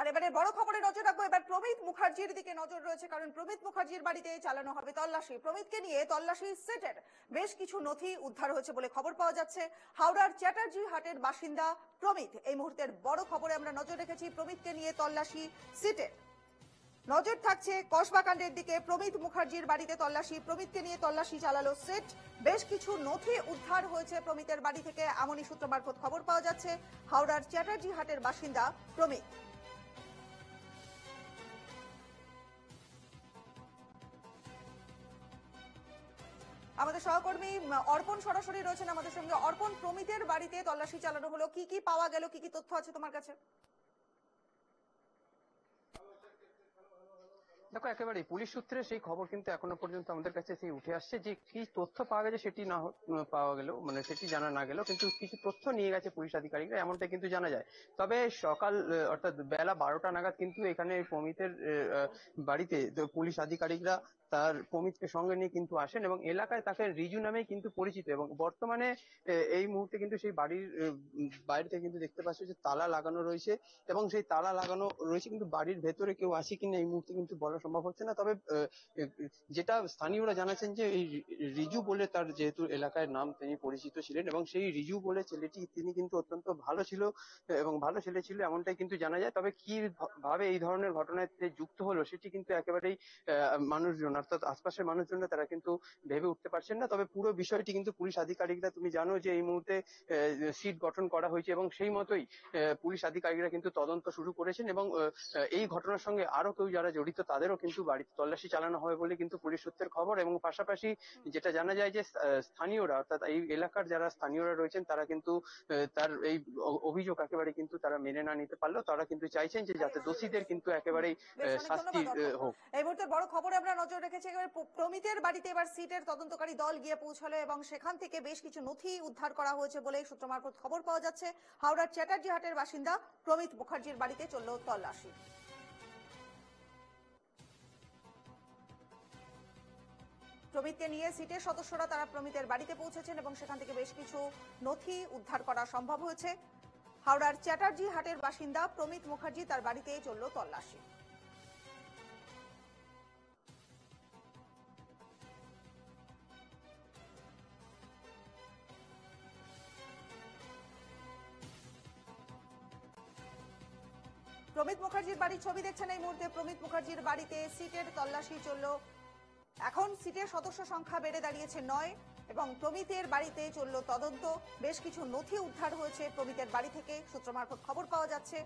আর এবারে বড় খবরে নজর রাখবো। এবার প্রমিত মুখার্জির দিকে নজর রয়েছে, কারণ প্রমিত মুখার্জির বাড়িতে চালানো হবে তল্লাশি। প্রমিতকে নিয়ে তল্লাশি সেটের বেশ কিছু নথি উদ্ধার হয়েছে বলে খবর পাওয়া যাচ্ছে। হাওড়ার চ্যাটার্জি হাটের বাসিন্দা প্রমিত, এই মুহূর্তের বড় খবরে আমরা নজর রেখেছি। প্রমিতকে নিয়ে তল্লাশি সেটের নজর থাকছে কসবাকাণ্ডের দিকে। প্রমিত মুখার্জির বাড়িতে তল্লাশি, প্রমিতকে নিয়ে তল্লাশি চালালো সেট। বেশ কিছু নথি উদ্ধার হয়েছে প্রমিতের বাড়ি থেকে, এমনই সূত্র মারফত খবর পাওয়া যাচ্ছে। হাওড়ার চ্যাটার্জি হাটের বাসিন্দা প্রমিত। আমাদের সহকর্মী অর্পণ সরাসরি রয়েছেন আমাদের সঙ্গে। অর্পণ, প্রমিতের বাড়িতে তল্লাশি চালানো হলো, কি কি পাওয়া গেল, কি কি তথ্য আছে তোমার কাছে? দেখো, একেবারেই পুলিশ সূত্রে সেই খবর কিন্তু এখনো পর্যন্ত আমাদের কাছে সেই উঠে আসছে যে কি তথ্য পাওয়া গেছে সেটি না পাওয়া গেল, মানে সেটি জানা না গেল, কিন্তু কিছু তথ্য নিয়ে গেছে পুলিশ আধিকারিকরা, এমনটা কিন্তু জানা যায়। তবে সকাল অর্থাৎ বেলা 12টা নাগাদ কিন্তু এখানে প্রমিতের বাড়িতে পুলিশ আধিকারিকরা তার প্রমিতকে সঙ্গে নিয়ে কিন্তু আসেন এবং এলাকায় তাকে রিজু নামেই কিন্তু পরিচিত। এবং বর্তমানে এই মুহূর্তে কিন্তু সেই বাড়ির বাইরে থেকে কিন্তু দেখতে পাচ্ছি যে তালা লাগানো রয়েছে এবং সেই তালা লাগানো রয়েছে, কিন্তু বাড়ির ভেতরে কেউ আছে কিনা এই মুহূর্তে কিন্তু বলা সম্ভব হচ্ছে না। তবে যেটা স্থানীয়রা জানাচ্ছেন যে এই রিজু বলে তার যেহেতু এলাকায় নাম, তিনি পরিচিত ছিলেন এবং সেই রিজু বলে ছেলেটি তিনি কিন্তু অত্যন্ত ভালো ছিল এবং ভালো ছেলে ছিল, এমনটাই কিন্তু জানা যায়। তবে কি ভাবে এই ধরনের ঘটনায় যুক্ত হলো সেটি কিন্তু একেবারেই মানুষজন অর্থাৎ আশপাশের মানুষজন তারা কিন্তু ভেবে উঠতে পারছেন না। তবে পুরো বিষয়টি কিন্তু পুলিশ আধিকারিকরা, তুমি জানো যে এই মুহূর্তে সিট গঠন করা হয়েছে এবং সেই মতোই পুলিশ আধিকারিকরা কিন্তু তদন্ত শুরু করেছেন এবং এই ঘটনার সঙ্গে আরো কেউ যারা জড়িত তাদেরও কিন্তু বাড়িতে তল্লাশি চালানো হবে বলে কিন্তু পুলিশ সূত্রের খবর। এবং পাশাপাশি যেটা জানা যায় যে স্থানীয়রা অর্থাৎ এই এলাকার যারা স্থানীয়রা রয়েছেন তারা কিন্তু তার এই অভিযোগ একেবারে কিন্তু তারা মেনে না নিতে পারলেও তারা কিন্তু চাইছেন যে যাতে দোষীদের কিন্তু একেবারেই শাস্তি হোক। এই মুহূর্তে বড় খবরে আমরা নজর রেখেছি। এবার প্রমিতের বাড়িতে এবার সিটের তদন্তকারী দল গিয়ে পৌঁছালো এবং সেখান থেকে বেশ কিছু নথি উদ্ধার করা হয়েছে বলে সূত্র মারফত খবর পাওয়া যাচ্ছে। হাওড়ার চ্যাটার্জি হাটের বাসিন্দা প্রমিত মুখার্জির বাড়িতে চলল তল্লাশি। প্রমিতকে নিয়ে সিটের সদস্যরা তারা প্রমিতের বাড়িতে পৌঁছেছেন এবং সেখান থেকে বেশ কিছু নথি উদ্ধার করা সম্ভব হয়েছে। হাওড়ার চ্যাটার্জি হাটের বাসিন্দা প্রমিত মুখার্জি, তার বাড়িতে চলল তল্লাশি। প্রমিত মুখার্জির বাড়ির ছবি দেখছেন এই মুহূর্তে। প্রমিত মুখার্জির বাড়িতে সিটের তল্লাশি চলল। এখন সিটের সদস্য সংখ্যা বেড়ে দাঁড়িয়েছে 9 এবং প্রমিতের বাড়িতে চলল তদন্ত। বেশ কিছু নথি উদ্ধার হয়েছে প্রমিতের বাড়ি থেকে, সূত্র মারফত খবর পাওয়া যাচ্ছে।